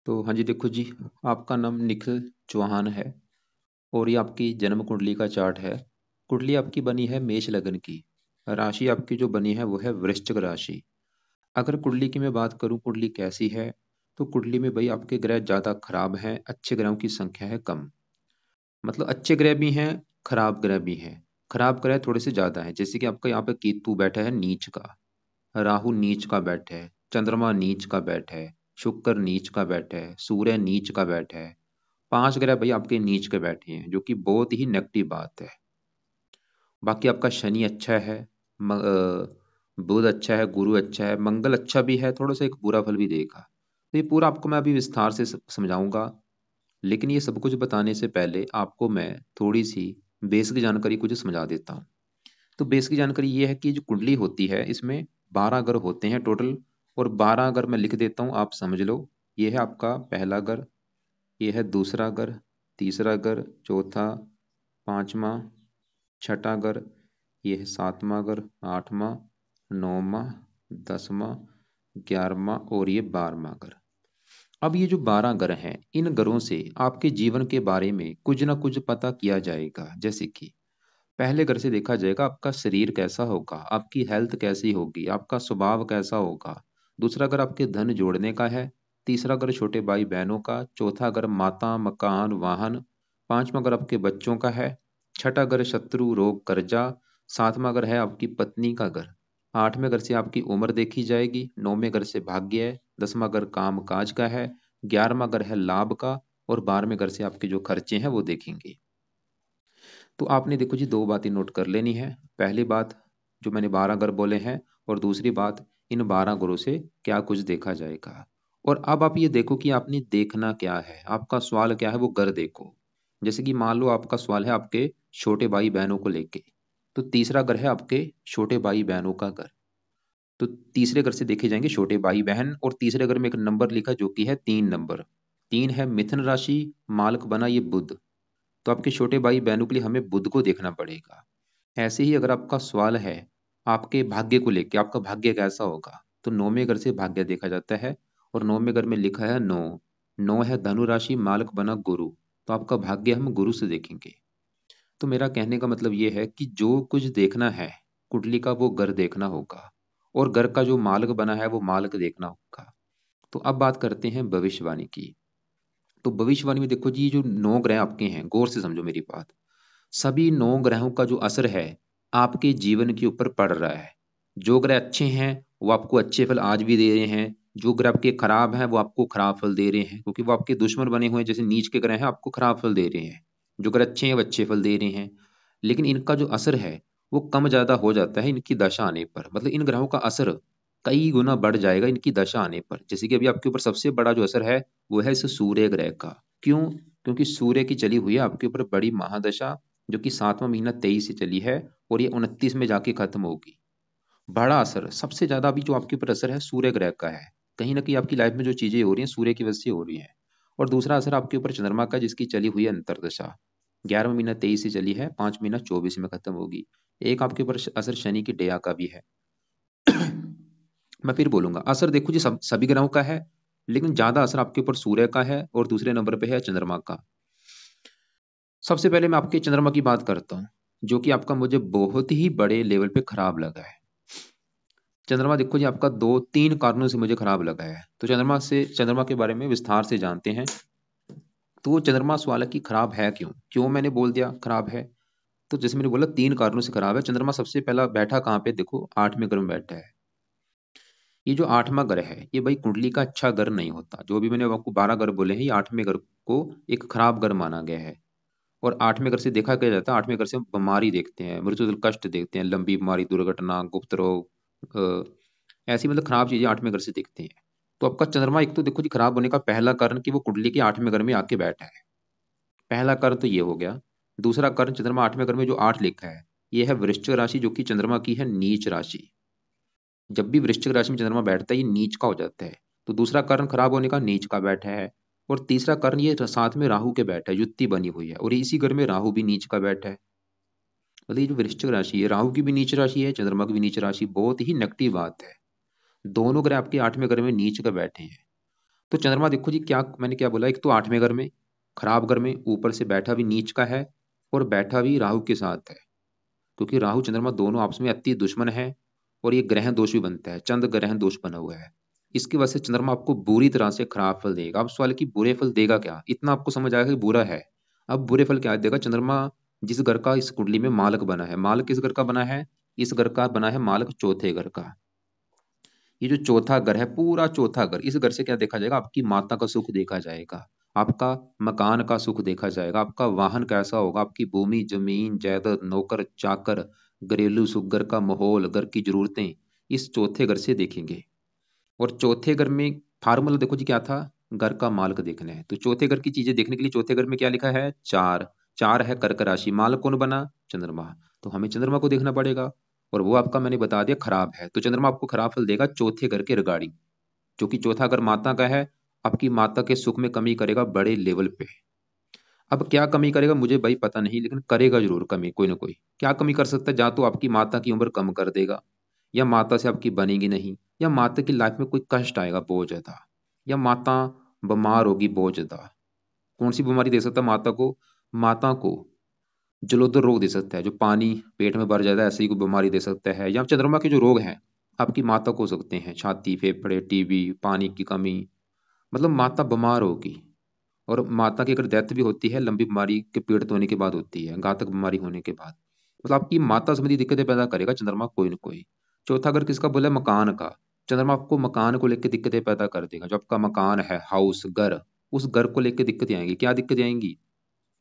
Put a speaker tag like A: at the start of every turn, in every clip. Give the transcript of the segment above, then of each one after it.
A: तो हाँ जी, देखो जी, आपका नाम निखिल चौहान है और ये आपकी जन्म कुंडली का चार्ट है। कुंडली आपकी बनी है मेष लग्न की। राशि आपकी जो बनी है वो है वृश्चिक राशि। अगर कुंडली की मैं बात करूं कुंडली कैसी है, तो कुंडली में भाई आपके ग्रह ज़्यादा खराब हैं, अच्छे ग्रहों की संख्या है कम। मतलब अच्छे ग्रह भी हैं, खराब ग्रह भी हैं। खराब ग्रह थोड़े से ज़्यादा हैं, जैसे कि आपका यहाँ पे केतु बैठा है नीच का, राहु नीच का बैठा है, चंद्रमा नीच का बैठा है, शुक्र नीच का बैठा है, सूर्य नीच का बैठा है। 5 ग्रह भाई आपके नीच के बैठे हैं, जो कि बहुत ही नेगेटिव बात है। बाकी आपका शनि अच्छा है, बुध अच्छा है, गुरु अच्छा है, मंगल अच्छा भी है, थोड़ा सा एक बुरा फल भी देगा। तो ये पूरा आपको मैं अभी विस्तार से समझाऊंगा। लेकिन ये सब कुछ बताने से पहले आपको मैं थोड़ी सी बेसिक जानकारी कुछ समझा देता हूँ। तो बेसिक जानकारी ये है कि जो कुंडली होती है इसमें 12 ग्रह होते हैं टोटल। और 12 ग्रह मैं लिख देता हूँ, आप समझ लो। ये है आपका पहला ग्रह, ये है दूसरा ग्रह, तीसरा ग्रह, चौथा, पांचवा, छठा ग्रह, ये है सातवां ग्रह, आठवां, नौवां, 10वां, 11वां और ये 12वां ग्रह। अब ये जो 12 ग्रह हैं, इन ग्रहों से आपके जीवन के बारे में कुछ ना कुछ पता किया जाएगा। जैसे कि पहले घर से देखा जाएगा आपका शरीर कैसा होगा, आपकी हेल्थ कैसी होगी, आपका स्वभाव कैसा होगा। दूसरा घर आपके धन जोड़ने का है। तीसरा घर छोटे भाई बहनों का। चौथा घर माता मकान वाहन। पांचवा घर आपके बच्चों का है। छठा घर शत्रु रोग कर्जा। सातवां घर है आपकी पत्नी का घर। आठवें घर से आपकी उम्र देखी जाएगी। नौवें घर से भाग्य है। 10वां घर काम काज का है। 11वां घर है लाभ का। और 12वें घर से आपके जो खर्चे हैं वो देखेंगे। तो आपने देखो जी दो बातें नोट कर लेनी है। पहली बात, जो मैंने 12 ग्रह बोले हैं। और दूसरी बात, इन 12 ग्रहों से क्या कुछ देखा जाएगा। और अब आप ये देखो कि आपने देखना क्या है, आपका सवाल क्या है वो ग्रह देखो। जैसे कि मान लो आपका सवाल है आपके छोटे भाई बहनों को लेके। तो तीसरा ग्रह है आपके छोटे भाई बहनों का घर। तो तीसरे घर से देखे जाएंगे छोटे भाई बहन, और तीसरे घर में एक नंबर लिखा जो कि है 3 नंबर। 3 है मिथुन राशि, मालक बना ये बुध। तो आपके छोटे भाई बहनों के लिए हमें बुध को देखना पड़ेगा। ऐसे ही अगर आपका सवाल है आपके भाग्य को लेके, आपका भाग्य कैसा होगा, तो 9वें घर से भाग्य देखा जाता है। और 9वें घर में लिखा है 9। 9 है धनु राशि, मालक बना गुरु। तो आपका भाग्य हम गुरु से देखेंगे। तो मेरा कहने का मतलब ये है कि जो कुछ देखना है कुंडली का, वो घर देखना होगा। और घर का जो मालक बना है वो मालक देखना होगा। तो अब बात करते हैं भविष्यवाणी की। तो भविष्यवाणी में देखो जी, जो 9 ग्रह आपके हैं, गौर से समझो मेरी बात। सभी 9 ग्रहों का जो असर है आपके जीवन के ऊपर पड़ रहा है। जो ग्रह अच्छे हैं वो आपको अच्छे फल आज भी दे रहे हैं। जो ग्रह आपके खराब हैं वो आपको खराब फल दे रहे हैं, क्योंकि वो आपके दुश्मन बने हुए हैं। जैसे नीच के ग्रह हैं आपको खराब फल दे रहे हैं, जो ग्रह अच्छे हैं वो अच्छे फल दे रहे हैं। लेकिन इनका जो असर है वो कम ज्यादा हो जाता है इनकी दशा आने पर। मतलब इन ग्रहों का असर कई गुना बढ़ जाएगा इनकी दशा आने पर। जैसे कि अभी आपके ऊपर सबसे बड़ा जो असर है वो है इस सूर्य ग्रह का। क्यों? क्योंकि सूर्य की चली हुई है आपके ऊपर बड़ी महादशा, जो कि 7वां महीना 23 से चली है और ये 29 में जाके खत्म होगी। बड़ा असर, सबसे ज्यादा अभी जो आपके ऊपर असर है सूर्य ग्रह का है। कहीं ना कहीं आपकी लाइफ में जो चीजें हो रही हैं सूर्य की वजह से हो रही हैं। और दूसरा असर आपके ऊपर चंद्रमा का, जिसकी चली हुई है अंतरदशा। 11वां महीना 23 से चली है, 5 महीना 24 में खत्म होगी। एक आपके ऊपर असर शनि की डेया का भी है। मैं फिर बोलूंगा, असर देखो जी सभी ग्रहों का है, लेकिन ज्यादा असर आपके ऊपर सूर्य का है और दूसरे नंबर पे है चंद्रमा का। सबसे पहले मैं आपके चंद्रमा की बात करता हूँ, जो कि आपका मुझे बहुत ही बड़े लेवल पे खराब लगा है। चंद्रमा देखो जी आपका दो तीन कारणों से मुझे खराब लगा है। तो चंद्रमा के बारे में विस्तार से जानते हैं। तो वो चंद्रमा सवाल है कि खराब है क्यों, क्यों मैंने बोल दिया खराब है। तो जैसे मैंने बोला 3 कारणों से खराब है चंद्रमा। सबसे पहला बैठा कहाँ पे, देखो 8वें घर में बैठा है। ये जो 8वां घर है ये भाई कुंडली का अच्छा घर नहीं होता। जो भी मैंने आपको 12 घर बोले हैं, ये 8वें घर को एक खराब घर माना गया है। और 8वें घर से देखा क्या जाता है, 8वें घर से हम बीमारी देखते हैं, मृत्यु कष्ट देखते हैं, लंबी बीमारी, दुर्घटना, गुप्त रोग, ऐसी मतलब खराब चीजें 8वें घर से देखते हैं। तो आपका चंद्रमा एक तो देखो जी खराब होने का पहला कारण कि वो कुंडली के 8वें घर में आके बैठा है। पहला कारण तो ये हो गया। दूसरा कारण, चंद्रमा 8वें घर में जो 8 लिखा है, ये है वृश्चिक राशि, जो कि चंद्रमा की है नीच राशि। जब भी वृश्चिक राशि में चंद्रमा बैठता है ये नीच का हो जाता है। तो दूसरा कारण खराब होने का नीच का बैठा है। और तीसरा कारण ये साथ में राहु के बैठा है, युति बनी हुई है, और इसी घर में राहु भी नीच का बैठा है। मतलब ये जो वृश्चिक राशि है, राहु की भी नीच राशि है, चंद्रमा की भी नीच राशि, बहुत ही नेगेटिव बात है। दोनों ग्रह आपके 8वें घर में नीच का बैठे हैं। तो चंद्रमा देखो जी, क्या मैंने क्या बोला, एक तो 8वें घर में, खराब घर में, ऊपर से बैठा भी नीच का है, और बैठा भी राहु के साथ है, क्योंकि राहु चंद्रमा दोनों आपस में अति दुश्मन है, और ये ग्रह दोष भी बनता है, चंद्र ग्रह दोष बना हुआ है। इसकी वजह से चंद्रमा आपको बुरी तरह से खराब फल देगा। अब सवाल है कि बुरे फल देगा क्या, इतना आपको समझ आएगा कि बुरा है। अब बुरे फल क्या देगा चंद्रमा, जिस घर का इस कुंडली में मालक बना है, मालक किस घर का बना है, इस घर का बना है मालक चौथे घर का। ये जो चौथा घर है, पूरा चौथा घर, इस घर से क्या देखा जाएगा, आपकी माता का सुख देखा जाएगा, आपका मकान का सुख देखा जाएगा, आपका वाहन कैसा होगा, आपकी भूमि जमीन जायदाद नौकर चाकर, घरेलू सुख, घर का माहौल, घर की जरूरतें, इस चौथे घर से देखेंगे। और चौथे घर में फार्मूला देखो जी क्या था, घर का मालक देखना है, तो चौथे घर की चीजें देखने के लिए चौथे घर में क्या लिखा है, चार। चार है कर्क राशि, मालक कौन बना, चंद्रमा, तो हमें चंद्रमा को देखना पड़ेगा। और वो आपका मैंने बता दिया खराब है, तो चंद्रमा आपको खराब फल देगा चौथे घर के रिगार्डिंग, जो कि चौथा घर माता का है, आपकी माता के सुख में कमी करेगा बड़े लेवल पे। अब क्या कमी करेगा मुझे भाई पता नहीं, लेकिन करेगा जरूर कमी, कोई ना कोई क्या कमी कर सकता है, या तो आपकी माता की उम्र कम कर देगा, या माता से आपकी बनेगी नहीं, या माता की लाइफ में कोई कष्ट आएगा बहुत ज्यादा, या माता बीमार होगी बहुत ज्यादा। कौन सी बीमारी दे सकता है माता को, माता को जलोदर रोग दे सकता है, जो पानी पेट में भर जाता है, ऐसी कोई बीमारी दे सकता है। या चंद्रमा के जो रोग हैं आपकी माता को हो सकते हैं, छाती फेफड़े टीबी पानी की कमी, मतलब माता बीमार होगी। और माता की अगर डेथ भी होती है लंबी बीमारी के पीड़ित होने के बाद होती है, घातक बीमारी होने के बाद, मतलब आपकी माता संबंधी दिक्कतें पैदा करेगा चंद्रमा कोई ना कोई। चौथा घर किसका बोला, मकान का। चंद्रमा आपको मकान को लेकर दिक्कतें पैदा कर देगा, जो आपका मकान है हाउस घर, उस घर को लेकर दिक्कतें आएंगी। क्या दिक्कतें आएंगी,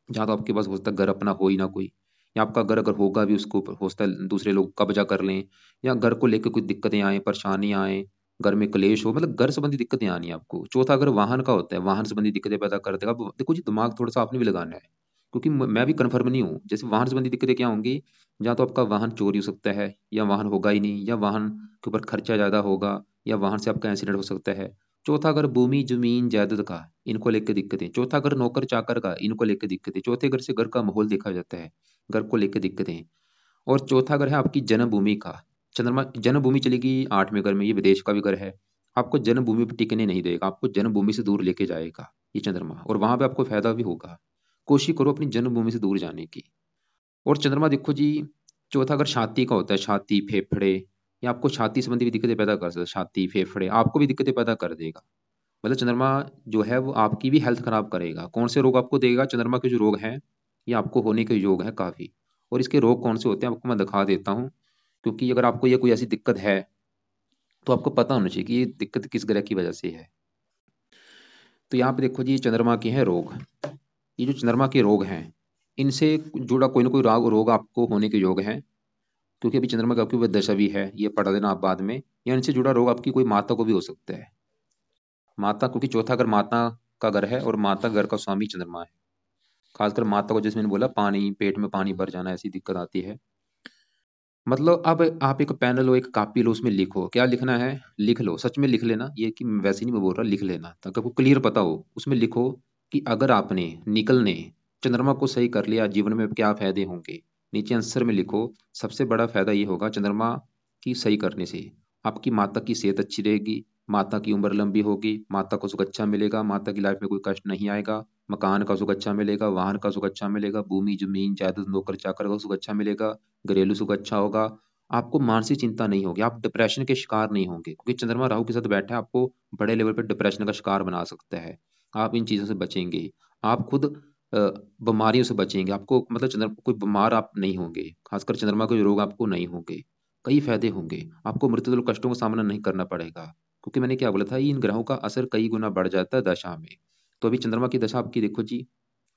A: जहाँ तो आपके पास हो सकता है घर अपना हो ही ना कोई, या आपका घर अगर होगा भी उसको ऊपर हो सकता है दूसरे लोग कब्जा कर लें, या घर को लेकर कुछ दिक्कतें आए परेशानी आए, घर में क्लेश हो, मतलब घर संबंधी दिक्कतें आनी है आपको। चौथा अगर वाहन का होता है, वाहन संबंधी दिक्कतें पैदा कर देगा। अब देखो जी दिमाग थोड़ा सा आपने भी लगाना है, क्योंकि मैं भी कन्फर्म नहीं हूँ। जैसे वाहन संबंधी दिक्कतें क्या होंगी, जहाँ तो आपका वाहन चोरी हो सकता है, या वाहन होगा ही नहीं, या वाहन के ऊपर खर्चा ज्यादा होगा, या वाहन से आपका एक्सीडेंट हो सकता है। चौथा घर भूमि जमीन जायदाद का, इनको लेकर दिक्कतें। चौथा घर नौकर चाकर का, इनको लेकर दिक्कतें। चौथे घर से घर का माहौल देखा जाता है, घर को लेकर दिक्कतें। और चौथा घर है आपकी जन्मभूमि का। चंद्रमा जन्मभूमि चलेगी 8वें घर में, ये विदेश का भी घर है, आपको जन्मभूमि पर टिकने नहीं देगा, आपको जन्मभूमि से दूर लेके जाएगा ये चंद्रमा, और वहां पे आपको फायदा भी होगा। कोशिश करो अपनी जन्मभूमि से दूर जाने की। और चंद्रमा देखो जी, चौथा अगर छाती का होता है, छाती फेफड़े, या आपको छाती संबंधी भी दिक्कतें पैदा कर सकता है, छाती फेफड़े आपको भी दिक्कतें पैदा कर देगा। मतलब चंद्रमा जो है वो आपकी भी हेल्थ खराब करेगा। कौन से रोग आपको देगा, चंद्रमा के जो रोग हैं ये आपको होने के योग है काफी। और इसके रोग कौन से होते हैं आपको मैं दिखा देता हूँ, क्योंकि अगर आपको ये कोई ऐसी दिक्कत है तो आपको पता होना चाहिए कि ये दिक्कत किस ग्रह की वजह से है। तो यहाँ पे देखो जी, ये चंद्रमा के हैं रोग। ये जो चंद्रमा के रोग हैं, इनसे जुड़ा कोई ना कोई रोग आपको होने के योग है, क्योंकि अभी चंद्रमा की आपकी वो दशा भी है, ये पढ़ा देना आप बाद में। या इनसे जुड़ा रोग आपकी कोई माता को भी हो सकता है। माता, क्योंकि चौथा घर माता का घर है, और माता घर का स्वामी चंद्रमा है। खासकर माता को, जैसे मैंने बोला पानी पेट में पानी भर जाना, ऐसी दिक्कत आती है। मतलब अब आप एक पेन लो एक कापी लो, उसमें लिखो क्या लिखना है, लिख लो, सच में लिख लेना, ये कि वैसे नहीं मैं बोल रहा, लिख लेना ताकि आपको क्लियर पता हो। उसमें लिखो कि अगर आपने निकल ने चंद्रमा को सही कर लिया जीवन में क्या फायदे होंगे। नीचे आंसर में लिखो, सबसे बड़ा फायदा ये होगा चंद्रमा की सही करने से, आपकी माता की सेहत अच्छी रहेगी, माता की उम्र लंबी होगी, माता को सुख अच्छा मिलेगा, माता की लाइफ में कोई कष्ट नहीं आएगा, मकान का सुख अच्छा मिलेगा, वाहन का सुख अच्छा मिलेगा, भूमि जमीन जायदाद नौकर चाकर का सुख अच्छा मिलेगा, घरेलू सुख अच्छा होगा, आपको मानसिक चिंता नहीं होगी, आप डिप्रेशन के शिकार नहीं होंगे, क्योंकि चंद्रमा राहु के साथ बैठा है, आपको बड़े लेवल पर डिप्रेशन का शिकार बना सकता है। आप इन चीजों से बचेंगे, आप खुद अ, बीमारियों से बचेंगे, आपको मतलब चंद्रमा कोई बीमार आप नहीं होंगे, खासकर चंद्रमा के रोग आपको नहीं होंगे। कई फायदे होंगे, आपको मृत्यु तुल्य कष्टों का सामना नहीं करना पड़ेगा, क्योंकि मैंने क्या बोला था, इन ग्रहों का असर कई गुना बढ़ जाता है दशा में। तो अभी चंद्रमा की दशा आपकी देखो जी,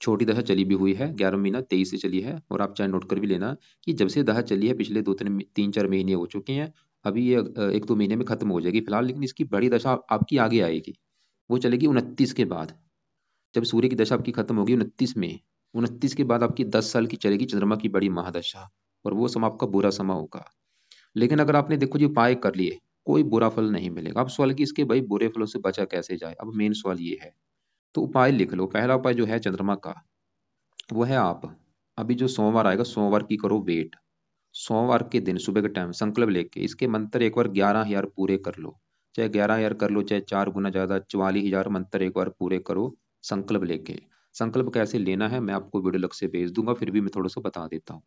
A: छोटी दशा चली भी हुई है, 11 महीना 23 से चली है, और आप चाहे नोट कर भी लेना कि जब से दशा चली है पिछले 2 3 3 4 महीने हो चुके हैं। अभी ये 1 2 महीने में खत्म हो जाएगी फिलहाल, लेकिन इसकी बड़ी दशा आपकी आगे आएगी, वो चलेगी 29 के बाद। जब सूर्य की दशा आपकी खत्म होगी 29 में, 29 के बाद आपकी 10 साल की चलेगी चंद्रमा की बड़ी महादशा, और वो समय आपका बुरा समय होगा। लेकिन अगर आपने देखो जी उपाय कर लिए, कोई बुरा फल नहीं मिलेगा। अब सवाल कि इसके भाई बुरे फलों से बचा कैसे जाए, अब मेन सवाल ये है। तो उपाय लिख लो, पहला उपाय जो है चंद्रमा का, वो है आप अभी जो सोमवार आएगा, सोमवार की करो वेट। सोमवार के दिन सुबह के टाइम संकल्प लेके इसके मंत्र एक बार 11,000 पूरे कर लो। चाहे 11 हजार कर लो, चाहे 4 गुना ज़्यादा, 44,000 मंत्र एक बार पूरे करो संकल्प लेके। संकल्प कैसे लेना है मैं आपको वीडियो लग से भेज दूंगा, फिर भी मैं थोड़ा सा बता देता हूँ।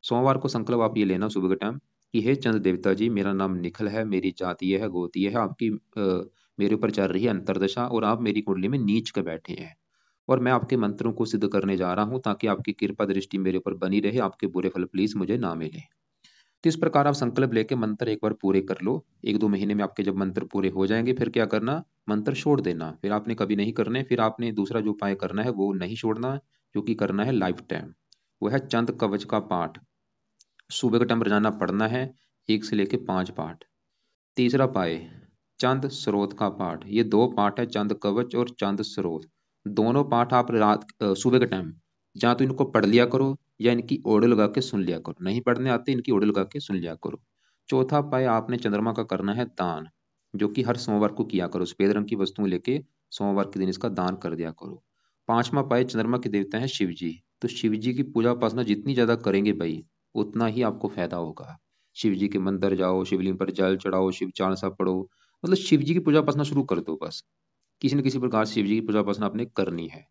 A: सोमवार को संकल्प आप ये लेना सुबह के टाइम कि हे चंद्र देवता जी, मेरा नाम निखिल है, मेरी जाति ये है, गोती ये है, आपकी मेरे ऊपर चल रही है अंतरदशा और आप मेरी कुंडली में नीच के बैठे हैं, और मैं आपके मंत्रों को सिद्ध करने जा रहा हूँ ताकि आपकी कृपा दृष्टि मेरे ऊपर बनी रहे, आपके बुरे फल प्लीज मुझे ना मिले। तो इस प्रकार आप संकल्प लेके मंत्र एक बार पूरे कर लो। 1-2 महीने में आपके जब मंत्र पूरे हो जाएंगे, फिर क्या करना, मंत्र छोड़ देना, फिर आपने कभी नहीं करने। फिर आपने दूसरा जो उपाय करना है वो नहीं छोड़ना, जो कि करना है लाइफ टाइम। वो है चंद कवच का पाठ। सुबह का टाइम रोजाना पढ़ना है, 1 से लेके 5 पाठ। तीसरा पाए चंद स्रोत का पाठ। ये 2 पाठ है, चंद कवच और चंद स्रोत। दोनों पाठ आप सुबह के टाइम या तो इनको पढ़ लिया करो या इनकी ऑडियो लगा के सुन लिया करो, नहीं पढ़ने आते इनकी ऑडियो लगा के सुन लिया करो। चौथा पाए आपने चंद्रमा का करना है दान, जो कि हर सोमवार को किया करो, सफेद रंग की वस्तुएं लेके सोमवार के दिन इसका दान कर दिया करो। पांचवा पाए चंद्रमा के देवता है शिव जी, तो शिव जी की पूजा उपासना जितनी ज्यादा करेंगे भाई उतना ही आपको फायदा होगा। शिव जी के मंदिर जाओ, शिवलिंग पर जल चढ़ाओ, शिव चालीसा पढ़ो, मतलब शिव जी की पूजा उपासना शुरू कर दो बस। किसी न किसी प्रकार शिव जी की पूजा उपासना आपने करनी है।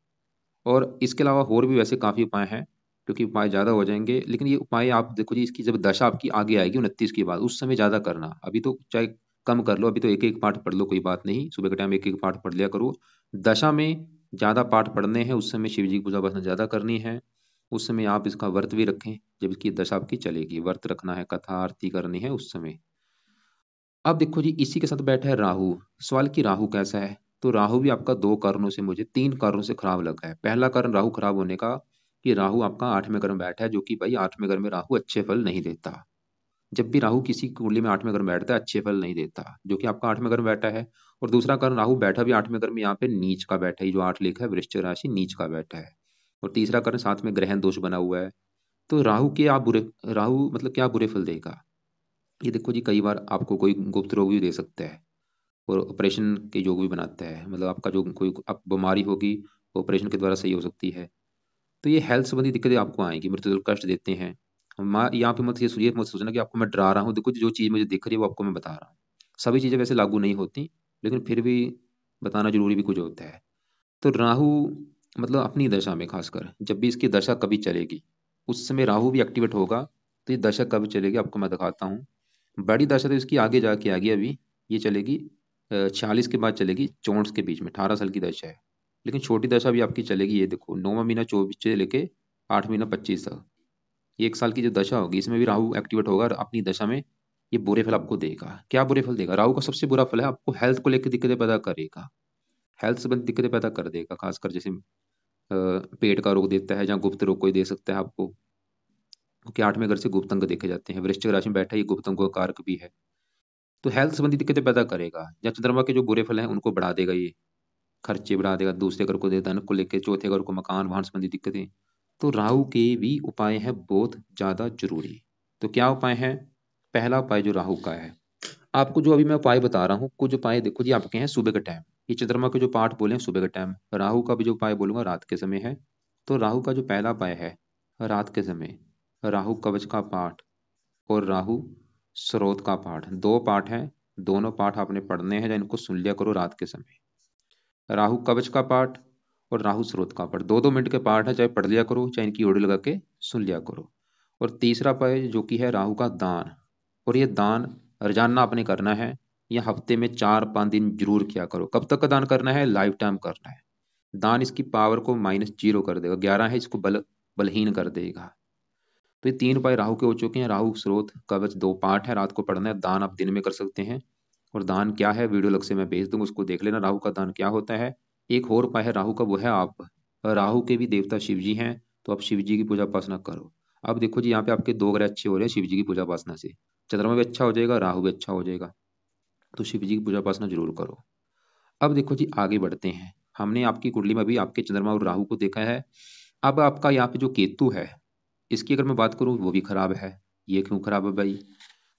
A: और इसके अलावा और भी वैसे काफी उपाय हैं, क्योंकि उपाय ज्यादा हो जाएंगे, लेकिन ये उपाय आप देखो जी, इसकी जब दशा आपकी आगे आएगी 29 के बाद, उस समय ज्यादा करना। अभी तो चाहे कम कर लो, अभी तो एक एक पाठ पढ़ लो, कोई बात नहीं, सुबह के टाइम एक एक पाठ पढ़ लिया करो। दशा में ज्यादा पाठ पढ़ने हैं, उस समय शिव जी की पूजा उपासना ज्यादा करनी है। उस समय आप इसका व्रत भी रखें, जब इसकी दशा आपकी चलेगी व्रत रखना है, कथा आरती करनी है उस समय। अब देखो जी, इसी के साथ बैठा है राहु। सवाल कि राहु कैसा है, तो राहु भी आपका 2 कारणों से, मुझे 3 कारणों से खराब लगा है। पहला कारण राहु खराब होने का कि राहु आपका 8वें घर में बैठा है, जो कि भाई 8वें घर में राहु अच्छे फल नहीं देता। जब भी राहु किसी कुंडली में 8वें घर में बैठता है अच्छे फल नहीं देता, जो कि आपका 8वें घर में बैठा है। और दूसरा कारण, राहु बैठा भी 8वें घर में यहाँ पे नीच का बैठा है, जो 8 लिखा है वृश्चिक राशि, नीच का बैठा है। और तीसरा कारण, साथ में ग्रहण दोष बना हुआ है। तो राहु के आप बुरे, राहु मतलब क्या बुरे फल देगा, ये देखो जी, कई बार आपको कोई गुप्त रोग भी दे सकता है और ऑपरेशन के योग भी बनाता है, मतलब आपका जो कोई आप बीमारी होगी ऑपरेशन के द्वारा सही हो सकती है। तो ये हेल्थ संबंधी दिक्कतें आपको आएंगी, मृत्यु कष्ट देते हैं। यहाँ पे मत ये मत सोचना कि आपको मैं डरा रहा हूँ, देखो जो चीज़ मुझे दिख रही है वो आपको मैं बता रहा हूँ। सभी चीज़ें वैसे लागू नहीं होती, लेकिन फिर भी बताना जरूरी भी कुछ होता है। तो राहु मतलब अपनी दशा में खासकर जब भी इसकी दशा कभी चलेगी, उस समय राहु भी एक्टिवेट होगा। तो ये दशा कब चलेगी आपको मैं दिखाता हूँ। बड़ी दशा तो इसकी आगे जाके आएगी, अभी ये चलेगी 46 के बाद चलेगी, 64 के बीच में 18 साल की दशा है। लेकिन छोटी दशा भी आपकी चलेगी, ये देखो 9वां महीना 24 से लेके 8वां महीना 25 तक, ये 1 साल की जो दशा होगी इसमें भी राहु एक्टिवेट होगा, और अपनी दशा में ये बुरे फल आपको देगा। क्या बुरे फल देगा, राहु का सबसे बुरा फल है आपको हेल्थ को लेकर दिक्कतें पैदा करेगा। हेल्थ संबंधी दिक्कतें पैदा कर देगा, खासकर जैसे पेट का रोग देता है, जहाँ गुप्त रोग कोई दे सकता है आपको, क्योंकि 8वें घर से गुप्त अंग देखे जाते हैं, वृश्चिक राशि में बैठा ये गुप्त अंगों का कारक भी है। तो हेल्थ संबंधी दिक्कतें पैदा करेगा, या चंद्रमा के जो बुरे फल हैं उनको बढ़ा देगा ये, खर्चे बढ़ा देगा, दूसरे घर को दे धन को लेकर, चौथे घर को मकान वाहन संबंधी दिक्कतें। तो राहु के भी उपाय है बहुत ज्यादा जरूरी। तो क्या उपाय है, पहला उपाय जो राहु का है, आपको जो अभी मैं उपाय बता रहा हूँ, कुछ उपाय देखो जी आपके हैं सुबह के टाइम, ये चंद्रमा के जो पाठ बोले हैं सुबह के टाइम, राहु का भी जो उपाय बोलूंगा रात के समय है। तो राहु का जो पहला उपाय है रात के समय, राहु कवच का पाठ और राहु स्रोत का पाठ, 2 पाठ हैं। दोनों पाठ आपने पढ़ने हैं, या इनको सुन लिया करो रात के समय। राहु कवच का पाठ और राहु स्रोत का पाठ 2-2 मिनट के पाठ है, चाहे पढ़ लिया करो चाहे इनकी ऑडियो लगा के सुन लिया करो। और तीसरा उपाय जो कि है राहु का दान, और ये दान रोजाना आपने करना है, या हफ्ते में 4-5 दिन जरूर किया करो। कब तक का दान करना है, लाइफ टाइम करना है। दान इसकी पावर को -0 कर देगा, 11 है इसको बलहीन कर देगा। तो ये 3 उपाय राहु के हो चुके हैं। राहु स्रोत कवच 2 पाठ है, रात को पढ़ना है। दान आप दिन में कर सकते हैं, और दान क्या है वीडियो लग से मैं भेज दूंगा, उसको देख लेना राहु का दान क्या होता है। एक और उपाय है राहु का, वो है आप, राहु के भी देवता शिव जी हैं, तो आप शिव जी की पूजा उपासना करो। अब देखो जी, यहाँ पे आपके 2 ग्रह अच्छे हो रहे हैं शिव जी की पूजा उपासना से, चंद्रमा भी अच्छा हो जाएगा, राहु भी अच्छा हो जाएगा। तो शिव जी की पूजा उपासना जरूर करो। अब देखो जी आगे बढ़ते हैं, हमने आपकी कुंडली में भी आपके चंद्रमा और राहु को देखा है। अब आपका यहाँ पे जो केतु है, इसकी अगर मैं बात करूं वो भी खराब है। ये क्यों खराब है भाई,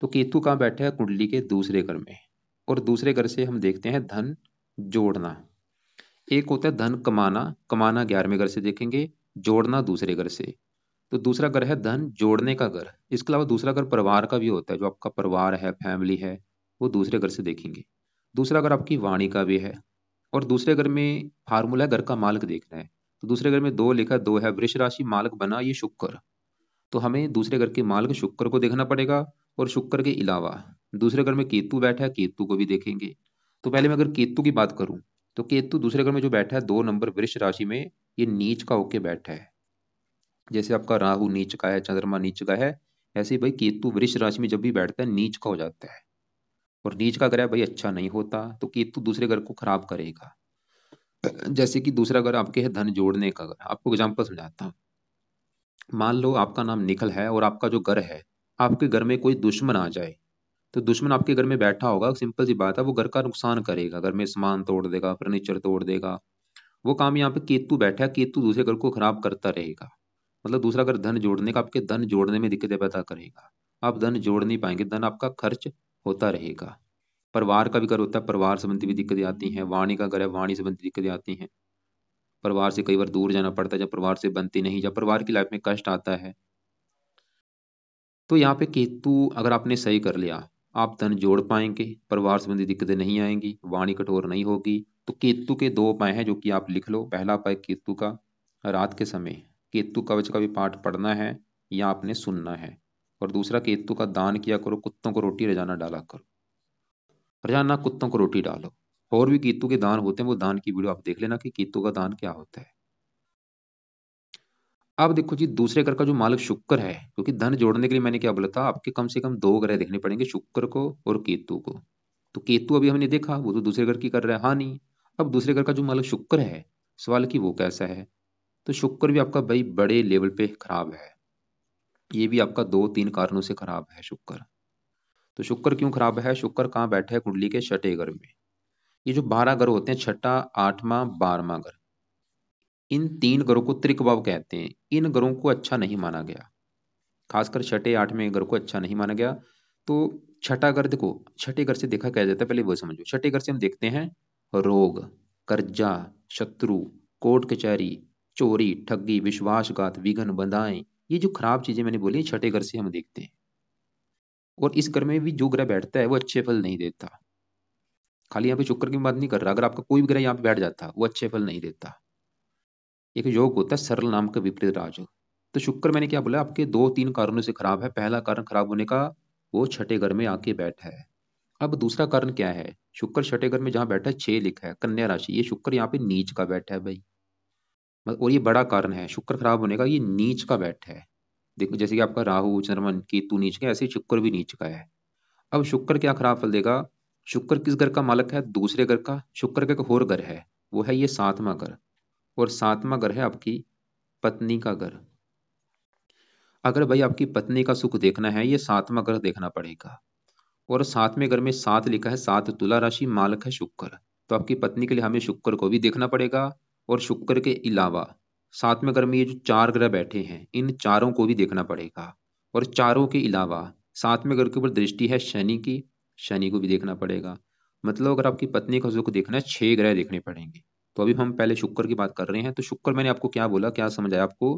A: तो केतु कहाँ बैठा है, कुंडली के दूसरे घर में। और दूसरे घर से हम देखते हैं धन जोड़ना। एक होता है धन कमाना, कमाना 11वें घर से देखेंगे, जोड़ना दूसरे घर से। तो दूसरा घर है धन जोड़ने का घर। इसके अलावा दूसरा घर परिवार का भी होता है, जो आपका परिवार है, फैमिली है, वो दूसरे घर से देखेंगे। दूसरा घर आपकी वाणी का भी है, और दूसरे घर में फार्मूला है घर का मालिक देखना है। तो दूसरे घर में 2 लिखा, 2 है, वृष राशि, मालिक बना ये शुक्र। तो हमें दूसरे घर के मालिक शुक्र को देखना पड़ेगा, और शुक्र के अलावा दूसरे घर में केतु बैठा है, केतु को भी देखेंगे। तो पहले मैं अगर केतु की बात करूं, तो केतु दूसरे घर में जो बैठा है 2 नंबर वृष राशि में, ये नीच का होके बैठा है। जैसे आपका राहु नीच का है, चंद्रमा नीच का है, ऐसे ही भाई केतु वृष राशि में जब भी बैठता है नीच का हो जाता है। और नीच का ग्रह भाई अच्छा नहीं होता, तो केतु दूसरे घर को खराब करेगा। जैसे कि दूसरा घर आपके है धन जोड़ने का घर। आपको एग्जांपल समझाता हूँ। मान लो आपका नाम निखिल है, और आपका जो घर है, आपके घर में कोई दुश्मन आ जाए, तो दुश्मन आपके घर में बैठा होगा, सिंपल सी बात है, वो घर का नुकसान करेगा, घर में सामान तोड़ देगा, फर्नीचर तोड़ देगा। वो काम यहाँ पे केतु बैठा है, केतु दूसरे घर को खराब करता रहेगा। मतलब दूसरा घर धन जोड़ने का, आपके धन जोड़ने में दिक्कतें पैदा करेगा। आप धन जोड़ नहीं पाएंगे, धन आपका खर्च होता रहेगा। परिवार का भी घर होता है, परिवार संबंधी भी दिक्कतें आती हैं। वाणी का घर है, वाणी संबंधी दिक्कतें आती हैं। परिवार से कई बार दूर जाना पड़ता है, जब परिवार से बनती नहीं, जब परिवार की लाइफ में कष्ट आता है। तो यहाँ पे केतु अगर आपने सही कर लिया, आप धन जोड़ पाएंगे, परिवार संबंधी दिक्कतें नहीं आएंगी, वाणी कठोर नहीं होगी। तो केतु के 2 उपाय हैं जो कि आप लिख लो। पहला उपाय केतु का, रात के समय केतु कवच का भी पाठ पढ़ना है या आपने सुनना है। और दूसरा, केतु का दान किया करो, कुत्तों को रोटी रोजाना डाला करो, रोजाना कुत्तों को रोटी डालो। और भी केतु के दान होते हैं, वो दान की वीडियो आप देख लेना कि केतु का दान क्या होता है। अब देखो जी, दूसरे घर का जो मालिक शुक्र है, क्योंकि धन जोड़ने के लिए मैंने क्या बोला था, आपके कम से कम 2 ग्रह देखने पड़ेंगे, शुक्र को और केतु को। तो केतु अभी हमने देखा, वो तो दूसरे घर की कर रहा है हानि। अब दूसरे घर का जो मालिक शुक्र है, सवाल की वो कैसा है। तो शुक्र भी आपका भाई बड़े लेवल पे खराब है। ये भी आपका 2-3 कारणों से खराब है शुक्र। तो शुक्र क्यों खराब है? शुक्र कहाँ बैठा है? कुंडली के 6ठे घर में। ये जो 12 घर होते हैं, छठा, 8वां, 12वां घर, इन 3 घरों को त्रिकभाव कहते हैं। इन घरों को अच्छा नहीं माना गया, खासकर 6ठे 8वें घर को अच्छा नहीं माना गया। तो छठा घर देखो, 6ठे घर से देखा क्या जाता है, पहले वो समझो। 6ठे घर से हम देखते हैं रोग, कर्जा, शत्रु, कोर्ट कचहरी, चोरी, ठगी, विश्वासघात, विघ्न, बाधाएं। ये जो खराब चीजें मैंने बोली, 6ठे घर से हम देखते हैं। और इस घर में भी जो ग्रह बैठता है वो अच्छे फल नहीं देता। खाली यहाँ पे शुक्र की बात नहीं कर रहा, अगर आपका कोई भी ग्रह यहाँ पे बैठ जाता वो अच्छे फल नहीं देता। एक योग होता है सरल नाम का विपरीत राजयोग। तो शुक्र मैंने क्या बोला, आपके 2-3 कारणों से खराब है। पहला कारण खराब होने का, वो 6ठे घर में आके बैठा है। अब दूसरा कारण क्या है? शुक्र 6ठे घर में जहां बैठा है, 6 लिखा है, कन्या राशि, ये शुक्र यहाँ पे नीच का बैठा है भाई। और ये बड़ा कारण है शुक्र खराब होने का, ये नीच का बैठा है। देखो जैसे कि आपका राहु चंद्रमा केतु नीच का, ऐसे ही शुक्र भी नीच का है। अब शुक्र क्या खराब फल देगा? शुक्र किस घर का मालक है? दूसरे घर का। शुक्र का एक और घर है, वो है ये 7वां घर। और 7वां घर है आपकी पत्नी का घर। अगर भाई आपकी पत्नी का सुख देखना है, ये 7वां घर देखना पड़ेगा। और 7वें घर में 7 लिखा है, 7 तुला राशि, मालक है शुक्र। तो आपकी पत्नी के लिए हमें शुक्र को भी देखना पड़ेगा। और शुक्र के अलावा 7वें घर में ये जो 4 ग्रह बैठे हैं, इन चारों को भी देखना पड़ेगा। और चारों के अलावा 7वें घर के ऊपर दृष्टि है शनि की, शनि को भी देखना पड़ेगा। मतलब अगर आपकी पत्नी का सुख देखना है, 6 ग्रह देखने पड़ेंगे। तो अभी हम पहले शुक्र की बात कर रहे हैं। तो शुक्र मैंने आपको क्या बोला, क्या समझ आया आपको?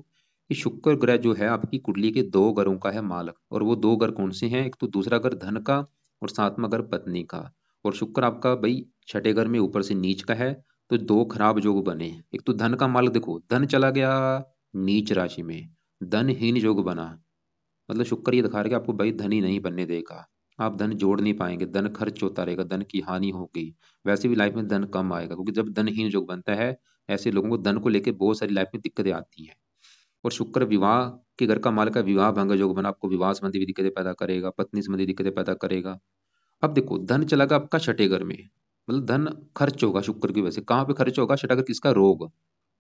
A: कि शुक्र ग्रह जो है आपकी कुंडली के 2 घरों का है मालक। और वो 2 घर कौन से हैं? एक तो दूसरा घर धन का, और 7वां घर पत्नी का। और शुक्र आपका भाई 6ठे घर में ऊपर से नीच का है। तो 2 खराब योग बने। एक तो धन का मालक, देखो धन चला गया नीच राशि में, धनहीन योग बना। मतलब शुक्र ये दिखा रहा है कि आपको भाई धनी नहीं बनने देगा। आप धन जोड़ नहीं पाएंगे, धन खर्च होता रहेगा, धन की हानि होगी। वैसे भी लाइफ में धन कम आएगा, क्योंकि जब धनहीन योग बनता है, ऐसे लोगों को धन को लेकर बहुत सारी लाइफ में दिक्कतें आती हैं। और शुक्र विवाह के घर का मालिक है, विवाह भंग योग बना, आपको विवाह संबंधी भी दिक्कतें पैदा करेगा, पत्नी संबंधी दिक्कतें पैदा करेगा। अब देखो धन चला गया आपका 6ठे घर में, मतलब धन खर्च होगा शुक्र की वजह से। कहाँ पे खर्च होगा? 6ठा घर किसका? रोग,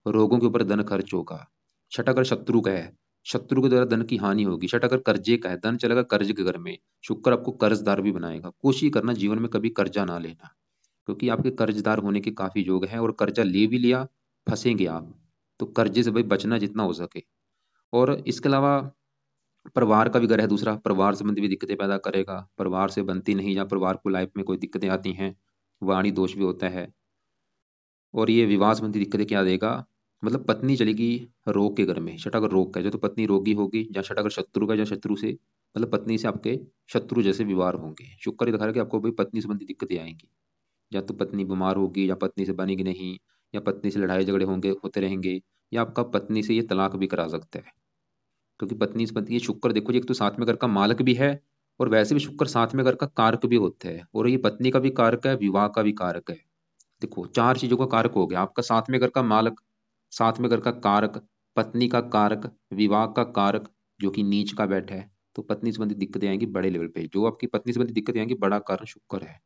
A: रोगों के ऊपर धन खर्च होगा। 6ठा घर शत्रु का है, शत्रु के द्वारा धन की हानि होगी। 6ठा घर कर्जे का है, धन चलेगा कर्ज के घर में। शुक्र आपको कर्जदार भी बनाएगा। कोशिश करना जीवन में कभी कर्जा ना लेना, क्योंकि आपके कर्जदार होने के काफी योग हैं। और कर्जा ले भी लिया, फंसेंगे आप। तो कर्जे से भाई बचना जितना हो सके। और इसके अलावा परिवार का भी घर है दूसरा, परिवार संबंधी भी दिक्कतें पैदा करेगा। परिवार से बनती नहीं, या परिवार को लाइफ में कोई दिक्कतें आती हैं, वाणी दोष भी होता है। और ये विवाह संबंधी दिक्कतें क्या देगा? मतलब पत्नी चलेगी रोग के घर में, 6ठा घर रोग का है, जो तो पत्नी रोगी होगी। जहाँ 6ठा घर शत्रु का, जहाँ शत्रु से मतलब पत्नी से आपके शत्रु जैसे व्यवहार होंगे। शुक्र ये दिखा रहा है कि आपको भाई पत्नी संबंधी दिक्कतें आएंगी। या तो पत्नी बीमार होगी, या पत्नी से बनेगी नहीं, या पत्नी से लड़ाई झगड़े होंगे, होते रहेंगे, या आपका पत्नी से ये तलाक भी करा सकता है। क्योंकि पत्नी से पत्नी, ये शुक्र देखो जी, एक तो साथ में घर का मालक भी है, और वैसे भी शुक्र साथ में घर का कारक भी होता है, और ये पत्नी का भी कारक है, विवाह का भी कारक है। देखो, चार चीजों का कारक हो गया आपका, साथ में घर का मालक, साथ में घर का कारक, पत्नी का कारक, विवाह का कारक, जो कि नीच का बैठा है। तो पत्नी संबंधी दिक्कतें आएंगी बड़े लेवल पे, जो आपकी पत्नी संबंधी दिक्कतें आएंगी, बड़ा कारण शुक्र है।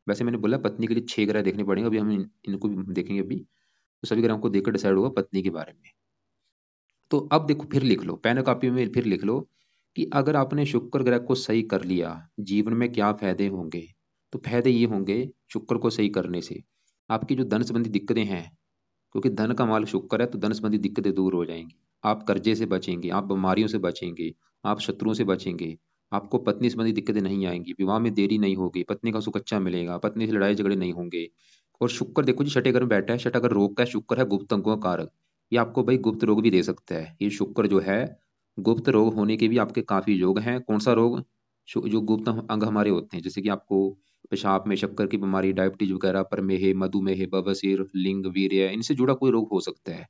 A: वैसे मैंने बोला पत्नी के लिए 6 ग्रह देखने पड़ेंगे, अभी हम इनको भी देखेंगे अभी। तो सभी ग्रहों को देखकर डिसाइड होगा पत्नी के बारे में। तो अब देखो, फिर लिख लो पेन कॉपी में, फिर लिख लो कि अगर आपने शुक्र ग्रह को सही कर लिया, जीवन में क्या फायदे होंगे। तो फायदे ये होंगे शुक्र को सही करने से, आपकी जो धन संबंधी दिक्कतें हैं, क्योंकि धन का माल शुक्र है, तो धन संबंधी दिक्कतें दूर हो जाएंगी। आप कर्जे से बचेंगे, आप बीमारियों से बचेंगे, आप शत्रुओं से बचेंगे, आपको पत्नी संबंधी दिक्कतें नहीं आएंगी, विवाह में देरी नहीं होगी, पत्नी का सुख अच्छा मिलेगा, पत्नी से लड़ाई झगड़े नहीं होंगे। और शुक्र देखो जी, छठे घर में बैठा है, छठा घर रोग का है, शुक्र है गुप्त अंगों का कारक। ये आपको भाई गुप्त रोग भी दे सकता है, ये शुक्र जो है। गुप्त रोग होने के भी आपके काफी योग हैं। कौन सा रोग? जो गुप्त अंग हमारे होते हैं, जैसे कि आपको पेशाब में शक्कर की बीमारी, डायबिटीज वगैरह, प्रमेह, मधुमेह, बवासीर, लिंग वीर्य, इनसे जुड़ा कोई रोग हो सकता है।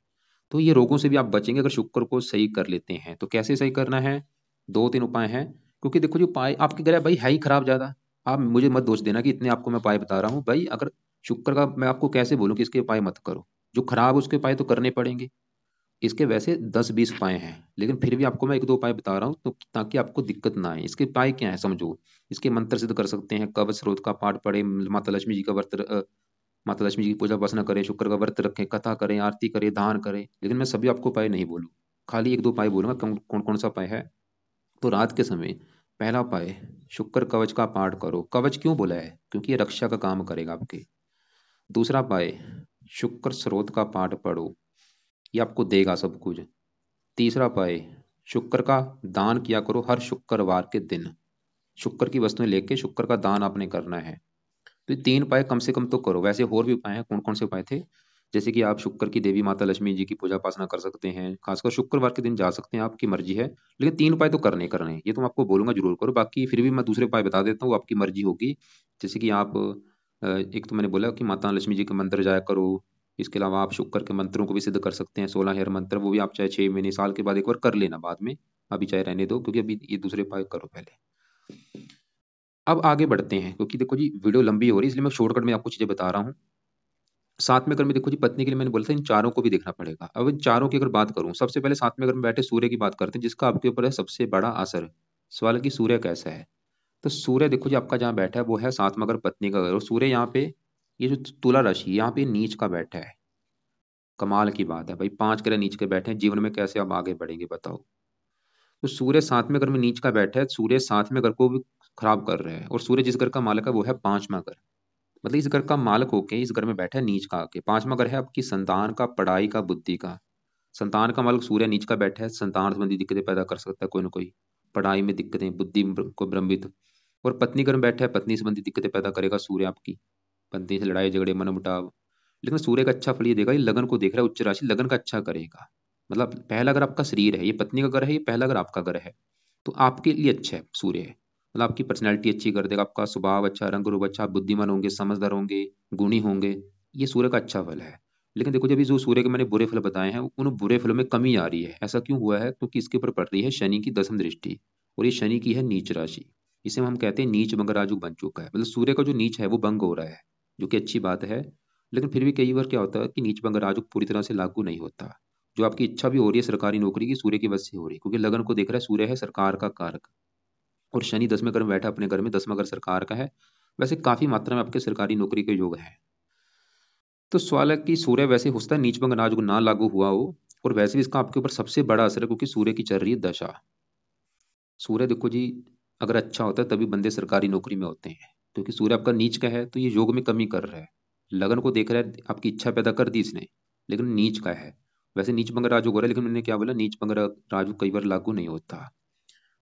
A: तो ये रोगों से भी आप बचेंगे अगर शुक्र को सही कर लेते हैं। तो कैसे सही करना है? दो तीन उपाय हैं। क्योंकि देखो, जो उपाय आपके ग्रह भाई है ही खराब ज्यादा। आप मुझे मत दोष देना कि इतने आपको मैं उपाय बता रहा हूँ भाई, अगर शुक्र का मैं आपको कैसे बोलूं कि इसके उपाय मत करो। जो खराब है उसके उपाय तो करने पड़ेंगे। इसके वैसे 10-20 उपाय हैं, लेकिन फिर भी आपको मैं एक दो उपाय बता रहा हूँ, तो ताकि आपको दिक्कत ना आए। इसके उपाय क्या है समझो। इसके मंत्र सिद्ध कर सकते हैं, कवच स्रोत का पाठ पढ़े, माता लक्ष्मी जी का माता लक्ष्मी जी की पूजा उपासना करें, शुक्र का व्रत रखें, कथा करें, आरती करें, दान करें। लेकिन मैं सभी आपको उपाय नहीं बोलूँ, खाली एक दो उपाय बोलूंगा। कौन कौन सा उपाय है? तो रात के समय पहला उपाय, शुक्र कवच का पाठ करो। कवच क्यों बोला है? क्योंकि ये रक्षा का काम करेगा आपके। दूसरा उपाय, शुक्र स्रोत का पाठ पढ़ो, ये आपको देगा सब कुछ। तीसरा उपाय, शुक्र का दान किया करो हर शुक्रवार के दिन। शुक्र की वस्तुएं लेके शुक्र का दान आपने करना है। तो ये 3 उपाय कम से कम तो करो। वैसे और भी उपाय हैं। कौन कौन से उपाय थे? जैसे कि आप शुक्र की देवी माता लक्ष्मी जी की पूजा उपासना कर सकते हैं, खासकर शुक्रवार के दिन जा सकते हैं, आपकी मर्जी है। लेकिन 3 उपाय तो करने ही करने हैं। ये तो मैं आपको बोलूंगा जरूर करो, बाकी फिर भी मैं दूसरे उपाय बता देता हूँ, वो आपकी मर्जी होगी। जैसे कि आप एक तो मैंने बोला कि माता लक्ष्मी जी के मंदिर जाया करो। इसके अलावा आप शुक्र के मंत्रों को भी सिद्ध कर सकते हैं, 16 हेयर मंत्र, वो भी आप चाहे 6 महीने साल के बाद एक बार कर लेना बाद में। अभी चाहे रहने दो, क्योंकि अभी ये दूसरे उपाय करो पहले। अब आगे बढ़ते हैं, क्योंकि देखो जी वीडियो लंबी हो रही है, इसलिए मैं शॉर्टकट में आपको चीजें बता रहा हूँ। साथ में अगर मैं देखो जी, पत्नी के लिए मैंने बोला था इन चारों को भी देखना पड़ेगा। अब इन चारों की अगर बात करूं, सबसे पहले साथ में अगर हम बैठे सूर्य की बात करते हैं, जिसका आपके ऊपर है सबसे बड़ा असर। सवाल है कि सूर्य कैसा है। तो सूर्य देखो जी, आपका जहाँ बैठा है वो है साथ में अगर पत्नी का घर, और सूर्य यहाँ पे, ये जो तुला राशि यहाँ पे नीच का बैठा है। कमाल की बात है भाई, 5 ग्रह नीच के बैठे हैं, जीवन में कैसे आप आगे बढ़ेंगे बताओ। तो सूर्य साथ में घर में नीच का बैठा है, सूर्य साथ में घर को भी खराब कर रहा है, और सूर्य जिस घर का मालिक है वो है 5वां घर। मतलब इस घर का मालिक होके इस घर में बैठा है नीच का आके। 5वां घर है आपकी संतान का, पढ़ाई का, बुद्धि का। संतान का मालिक सूर्य नीच का बैठा है, संतान संबंधी दिक्कतें पैदा कर सकता है कोई ना कोई। पढ़ाई में दिक्कतें, बुद्धि को भ्रमित। और पत्नी घर में बैठा है, पत्नी संबंधी दिक्कतें पैदा करेगा सूर्य आपकी। पत्नी से लड़ाई झगड़े, मनमुटाव। लेकिन सूर्य का अच्छा फल ये देगा, ये लगन को देख रहा है, उच्च राशि लगन का अच्छा करेगा। मतलब पहला घर आपका शरीर है, ये पत्नी का घर है, ये पहला घर आपका घर है। तो आपके लिए अच्छा है सूर्य है। मतलब आपकी पर्सनैलिटी अच्छी कर देगा, आपका स्वभाव अच्छा, रंग रूप अच्छा, आप बुद्धिमान होंगे, समझदार होंगे, गुणी होंगे। ये सूर्य का अच्छा फल है। लेकिन देखो, जब ये जो सूर्य के मैंने बुरे फल बताए हैं, उन बुरे फलों में कमी आ रही है। ऐसा क्यों हुआ है? क्योंकि इसके ऊपर पड़ रही है शनि की 10वीं दृष्टि। और ये शनि की है नीच राशि। इसे हम कहते हैं नीच भंग राजु बन चुका है। मतलब सूर्य का जो नीच है वो भंग हो रहा है, जो कि अच्छी बात है। लेकिन फिर भी कई बार क्या होता है कि नीच भंग राजु पूरी तरह से लागू नहीं होता। जो आपकी इच्छा भी हो रही है सरकारी नौकरी की, सूर्य की वजह से हो रही है, क्योंकि लगन को देख रहा है, सूर्य है सरकार का कारक। और शनि 10वें घर में बैठा अपने घर में, 10वां घर सरकार का है। वैसे काफी मात्रा में आपके सरकारी नौकरी के योग है। तो सवाल है कि सूर्य वैसे होता है नीच भंग राजु ना लागू हुआ हो, और वैसे भी इसका आपके ऊपर सबसे बड़ा असर है, क्योंकि सूर्य की चल रही है दशा। सूर्य देखो जी, अगर अच्छा होता है तभी बंदे सरकारी नौकरी में होते हैं। क्योंकि सूर्य आपका नीच का है, तो ये योग में कमी कर रहा है। लगन को देख रहा है, आपकी इच्छा पैदा कर दी इसने, लेकिन नीच का है। वैसे नीच भंग राजु हो रहा है, लेकिन मैंने क्या बोला, नीच भंग राजु कई बार लागू नहीं होता।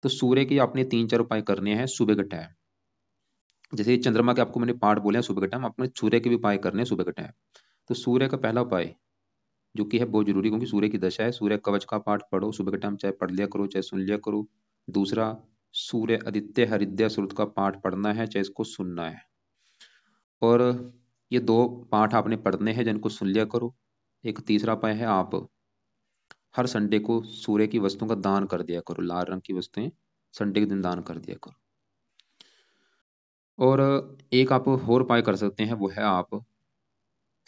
A: तो सूर्य के आपने 3-4 उपाय करने हैं सुबह के टाइम। जैसे चंद्रमा के आपको मैंने पाठ बोले हैं सुबह के टाइम, आपने सूर्य के भी उपाय करने हैं सुबह के टाइम। तो सूर्य का पहला उपाय, जो कि है बहुत जरूरी, क्योंकि सूर्य की दशा है, सूर्य कवच का पाठ पढ़ो सुबह के टाइम, चाहे पढ़ लिया करो चाहे सुन लिया करो। दूसरा, सूर्य आदित्य हरिद्य सूरत का पाठ पढ़ना है, चाहे इसको सुनना है। और ये 2 पाठ आपने पढ़ने हैं जिनको सुन लिया करो। एक तीसरा उपाय है, आप हर संडे को सूर्य की वस्तुओं का दान कर दिया करो, लाल रंग की वस्तुएं संडे के दिन दान कर दिया करो। और एक आप और उपाय कर सकते हैं, वो है आप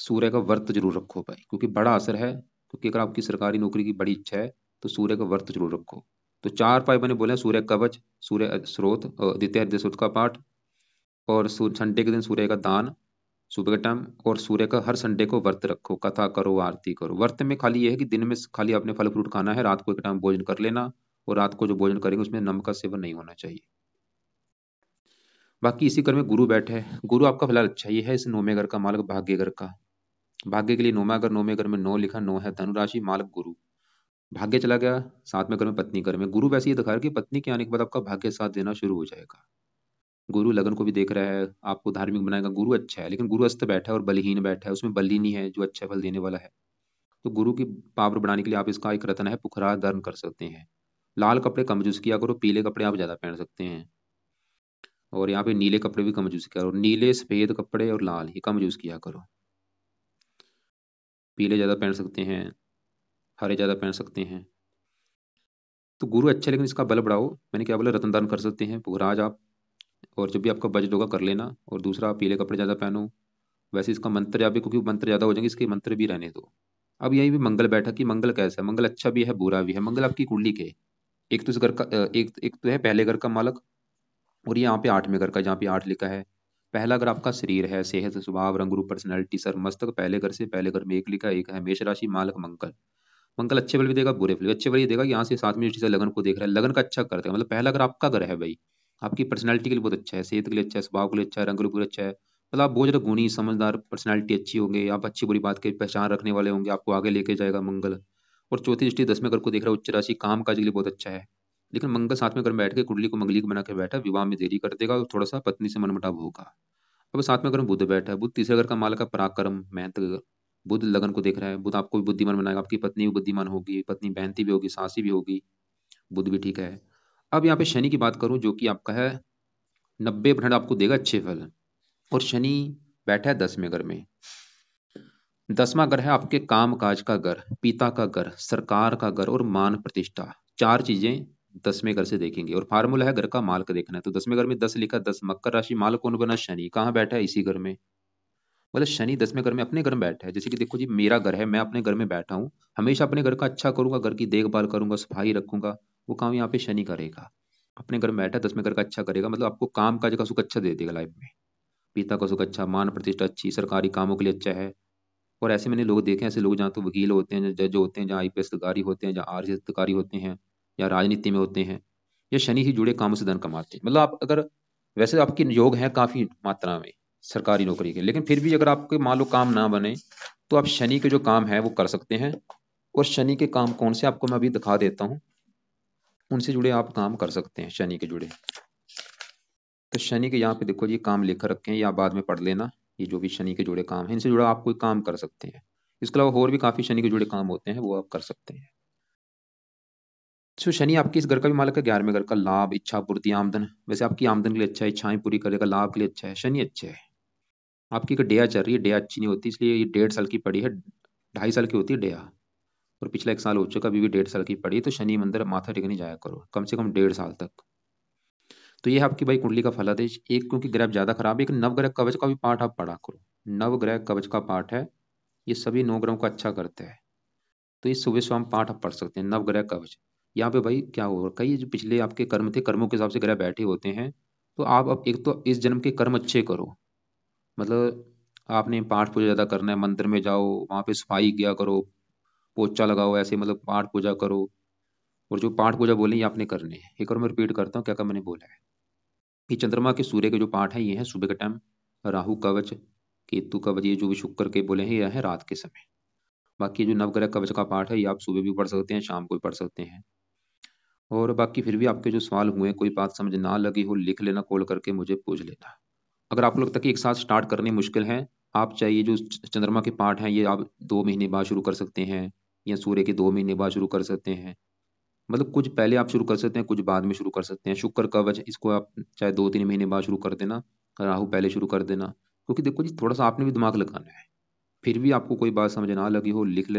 A: सूर्य का व्रत जरूर रखो भाई, क्योंकि बड़ा असर है। क्योंकि अगर आपकी सरकारी नौकरी की बड़ी इच्छा है तो सूर्य का व्रत जरूर रखो। तो 4 उपाय मैंने बोले हैं, सूर्य कवच, सूर्य स्रोत, द्वितीय हृदय स्रोत का पाठ, और संडे के दिन सूर्य का दान सुबह के टाइम, और सूर्य का हर संडे को व्रत रखो, कथा करो, आरती करो। व्रत में खाली ये है कि दिन में खाली आपने फल फ्रूट खाना है, रात को एक टाइम भोजन कर लेना, और रात को जो भोजन करेंगे उसमें नमक का सेवन नहीं होना चाहिए। बाकी इसी घर में गुरु बैठे है, गुरु आपका फिलहाल अच्छा ही है, इस नौवें घर का मालक भाग्य घर का। भाग्य के लिए नौवें घर में 9 लिखा, 9 है धनु राशि, मालक गुरु। भाग्य चला गया 7वें घर में, पत्नी घर में। गुरु वैसे ये दिखा रहा है कि पत्नी के आने के बाद आपका भाग्य साथ देना शुरू हो जाएगा। गुरु लगन को भी देख रहा है, आपको धार्मिक बनाएगा। गुरु अच्छा है, लेकिन गुरु अस्त बैठा है और बलहीन बैठा है, उसमें बल ही नहीं है जो अच्छा फल देने वाला है। तो गुरु की पावर बढ़ाने के लिए आप इसका एक रत्न है पुखराज धारण कर सकते हैं। लाल कपड़े कम यूज किया करो, पीले कपड़े आप ज्यादा पहन सकते हैं। और यहाँ पे नीले कपड़े भी कम यूज किया करो, नीले सफेद कपड़े और लाल ही कम यूज किया करो। पीले ज्यादा पहन सकते हैं, हरे ज्यादा पहन सकते हैं। तो गुरु अच्छा है, लेकिन इसका बल बढ़ाओ। मैंने क्या बोला, रत्न दान कर सकते हैं पुखराज आप। और जब भी आपका बजट होगा कर लेना। और दूसरा, आप पीले कपड़े ज्यादा पहनो। वैसे इसका मंत्र या भी, क्योंकि मंत्र ज्यादा हो जाएंगे, इसके मंत्र भी रहने दो। अब यही भी मंगल बैठा कि मंगल कैसा है, मंगल अच्छा भी है बुरा भी है। मंगल आपकी कुंडली के एक तो इस घर का एक तो है पहले घर का मालक, और ये यहाँ पे 8वें घर का, जहाँ पे 8 लिखा है। पहला घर आपका शरीर है, सेहत, स्वभाव, रंग रूप, पर्सनैलिटी, सर मस्तक। पहले घर से पहले घर में एक लिखा, एक है मेष राशि, मालक मंगल। मंगल अच्छे फल भी देगा, बुरे फल भी। अच्छे फल ये देगा कि यहाँ से 7वीं दृष्टि से लगन को देख रहा है, लगन का अच्छा करता है। मतलब पहला घर आपका घर है भाई, आपकी पर्सनैलिटी के लिए बहुत अच्छा है, सेहत के लिए अच्छा है, स्वभाव के लिए अच्छा है, रंग रूप के लिए अच्छा है। मतलब आप बहुत ज्यादा गुणी समझदार, पर्सनैलिटी अच्छी होंगे, आप अच्छी बुरी बात की पहचान रखने वाले होंगे, आपको आगे लेके जाएगा मंगल। और चौथी दृष्टि 10वें घर को देख रहा है, उच्च राशि, काम काज के लिए बहुत अच्छा है। लेकिन मंगल 7वें घर में बैठ के कुंडली को मंगलिक बना के बैठा, विवाह में देरी कर देगा और थोड़ा सा पत्नी से मनमुटाव होगा। अब 7वें घर में बुध बैठा है, बुध तीसरे घर का मालक है, पराक्रम, मेहनत। बुध लगन को देख रहा है, बुध आपको भी बुद्धिमान बनाएगा, आपकी पत्नी भी बुद्धिमान होगी, पत्नी मेहनती भी होगी, साहसी भी होगी। बुध भी ठीक है। अब यहाँ पे शनि की बात करूं, जो कि आपका है 90% आपको देगा अच्छे फल। और शनि बैठा है 10वें घर में। 10वां घर है आपके काम काज का घर, पिता का घर, सरकार का घर और मान प्रतिष्ठा। 4 चीजें 10वें घर से देखेंगे। और फार्मूला है घर का मालक देखना है। तो 10वें घर में 10 लिखा, 10 मकर राशि, मालक कौन बना, शनि। कहाँ बैठा है, इसी घर में। मतलब शनि 10वें घर में अपने घर में बैठा है। जैसे कि देखो जी, मेरा घर है, मैं अपने घर में बैठा हूँ, हमेशा अपने घर का अच्छा करूंगा, घर की देखभाल करूंगा, सफाई रखूंगा। वो काम यहाँ पे शनि करेगा। अपने घर में बैठा है, 10वें घर का अच्छा करेगा, मतलब आपको काम काज का सुख अच्छा दे देगा लाइफ में। पिता का सुख अच्छा, मान प्रतिष्ठा अच्छी, सरकारी कामों के लिए अच्छा है। और ऐसे मैंने लोग देखे हैं, ऐसे लोग जहाँ तो वकील होते हैं, जज होते हैं, जहाँ आईपीएस अधिकारी होते हैं, जहाँ आरएस अधिकारी होते हैं, या राजनीति में होते हैं, या शनि से जुड़े कामों से धन कमाते हैं। मतलब आप अगर, वैसे आपके योग है काफी मात्रा में सरकारी नौकरी के, लेकिन फिर भी अगर आपके मान लो काम ना बने, तो आप शनि के जो काम है वो कर सकते हैं। और शनि के काम कौन से आपको मैं अभी दिखा देता हूँ, उनसे जुड़े आप काम कर सकते हैं शनि के जुड़े। तो शनि के यहाँ पे देखो जी काम लिख रखे हैं, या बाद में पढ़ लेना। ये जो भी शनि के जुड़े काम है, इनसे जुड़ा आप कोई काम कर सकते हैं। इसके अलावा और भी काफी शनि के जुड़े काम होते हैं, वो आप कर सकते हैं। तो शनि आपकी इस घर का भी मालिक है, 11वें घर का, लाभ, इच्छा पूर्ति, आमदन। वैसे आपकी आमदन के लिए अच्छा है, इच्छाएं पूरी करेगा, लाभ के लिए अच्छा है, शनि अच्छा है। आपकी एक डेया चल रही है, डेया अच्छी नहीं होती, इसलिए ये 1.5 साल की पड़ी है, 2.5 साल की होती है डेया। और पिछला 1 साल हो चुका, अभी भी 1.5 साल की पड़ी है। तो शनि मंदिर माथा टेकने जाया करो, कम से कम 1.5 साल तक। तो ये है आपकी भाई कुंडली का फलादेश। एक, क्योंकि ग्रह ज्यादा खराब है, एक नवग्रह कवच का भी पाठ आप पढ़ा करो। नवग्रह कवच का पाठ है, ये सभी 9 ग्रहों को अच्छा करते हैं। तो ये सुबह शाम पाठ आप पढ़ सकते हैं, नवग्रह कवच। यहाँ पे भाई क्या होगा, कई जो पिछले आपके कर्म थे, कर्मों के हिसाब से ग्रह बैठे होते हैं। तो आप अब एक तो इस जन्म के कर्म अच्छे करो। मतलब आपने पाठ पूजा ज्यादा करना है, मंदिर में जाओ, वहां पे सफाई किया करो, पोचा लगाओ, ऐसे मतलब पाठ पूजा करो। और जो पाठ पूजा बोले ये आपने करने हैं। एक और मैं रिपीट करता हूँ क्या क्या मैंने बोला है। ये चंद्रमा के सूर्य के जो पाठ है, ये है सुबह के टाइम। राहु कवच, केतु कवच, ये जो भी शुक्र के बोले हैं, ये है रात के समय। बाकी जो नवग्रह कवच का पाठ है, ये आप सुबह भी पढ़ सकते हैं, शाम को भी पढ़ सकते हैं। और बाकी फिर भी आपके जो सवाल हुए, कोई बात समझ ना लगी हो, लिख लेना, कॉल करके मुझे पूछ लेना। अगर आपको लगता है कि एक साथ स्टार्ट करनी मुश्किल है, आप चाहिए जो चंद्रमा के पाठ हैं, ये आप 2 महीने बाद शुरू कर सकते हैं, या सूर्य के 2 महीने बाद शुरू कर सकते हैं। मतलब कुछ पहले आप शुरू कर सकते हैं, कुछ बाद में शुरू कर सकते हैं। शुक्र कवच, इसको आप चाहे 2-3 महीने बाद शुरू कर देना, राहु पहले शुरू कर देना। क्योंकि देखो जी थोड़ा सा आपने भी दिमाग लगाना है। फिर भी आपको कोई बात समझ ना लगी हो, लिख लेना।